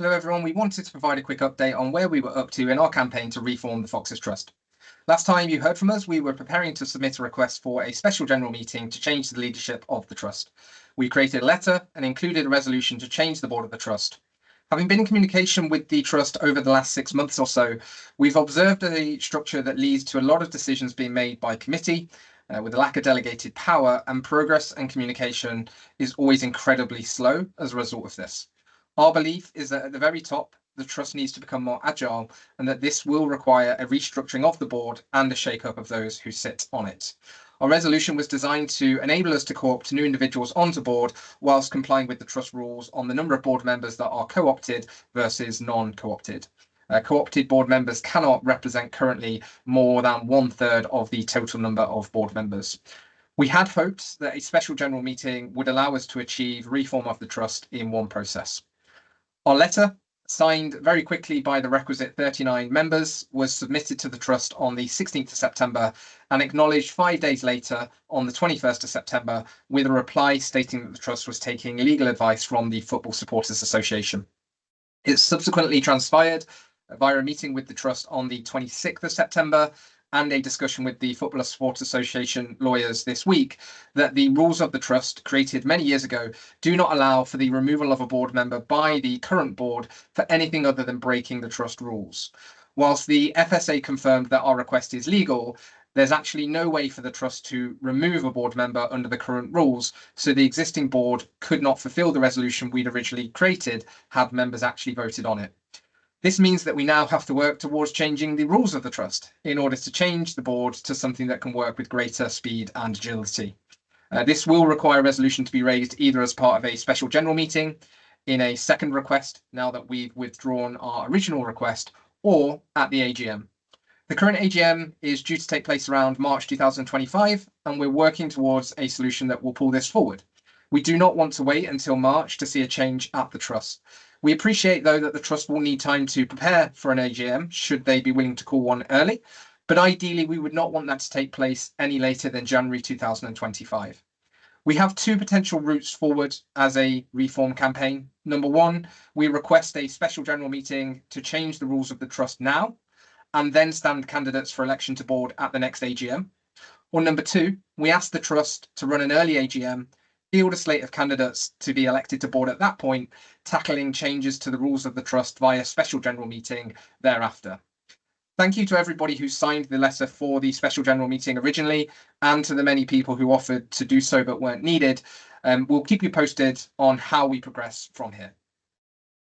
Hello everyone, we wanted to provide a quick update on where we were up to in our campaign to reform the Foxes Trust. Last time you heard from us, we were preparing to submit a request for a special general meeting to change the leadership of the Trust. We created a letter and included a resolution to change the board of the Trust. Having been in communication with the Trust over the last 6 months or so, we've observed a structure that leads to a lot of decisions being made by committee, with a lack of delegated power, and progress and communication is always incredibly slow as a result of this. Our belief is that at the very top, the Trust needs to become more agile, and that this will require a restructuring of the board and a shake-up of those who sit on it. Our resolution was designed to enable us to co-opt new individuals onto board whilst complying with the Trust rules on the number of board members that are co-opted versus non-co-opted. Co-opted board members cannot represent currently more than 1/3 of the total number of board members. We had hoped that a special general meeting would allow us to achieve reform of the Trust in one process. Our letter, signed very quickly by the requisite 39 members, was submitted to the Trust on the 16th of September and acknowledged 5 days later on the 21st of September with a reply stating that the Trust was taking legal advice from the Football Supporters Association. It subsequently transpired via a meeting with the Trust on the 26th of September and a discussion with the Football Supporters Association lawyers this week that the rules of the Trust, created many years ago, do not allow for the removal of a board member by the current board for anything other than breaking the Trust rules. Whilst the FSA confirmed that our request is legal, there's actually no way for the Trust to remove a board member under the current rules, so the existing board could not fulfil the resolution we'd originally created had members actually voted on it. This means that we now have to work towards changing the rules of the Trust in order to change the board to something that can work with greater speed and agility. This will require a resolution to be raised either as part of a special general meeting, in a second request now that we've withdrawn our original request, or at the AGM. The current AGM is due to take place around March 2025, and we're working towards a solution that will pull this forward. We do not want to wait until March to see a change at the Trust. We appreciate, though, that the Trust will need time to prepare for an AGM, should they be willing to call one early, but ideally we would not want that to take place any later than January 2025. We have two potential routes forward as a reform campaign. Number one, we request a special general meeting to change the rules of the Trust now, and then stand candidates for election to board at the next AGM. Or number two, we ask the Trust to run an early AGM, field a slate of candidates to be elected to board at that point, tackling changes to the rules of the Trust via special general meeting thereafter. Thank you to everybody who signed the letter for the special general meeting originally, and to the many people who offered to do so but weren't needed. We'll keep you posted on how we progress from here.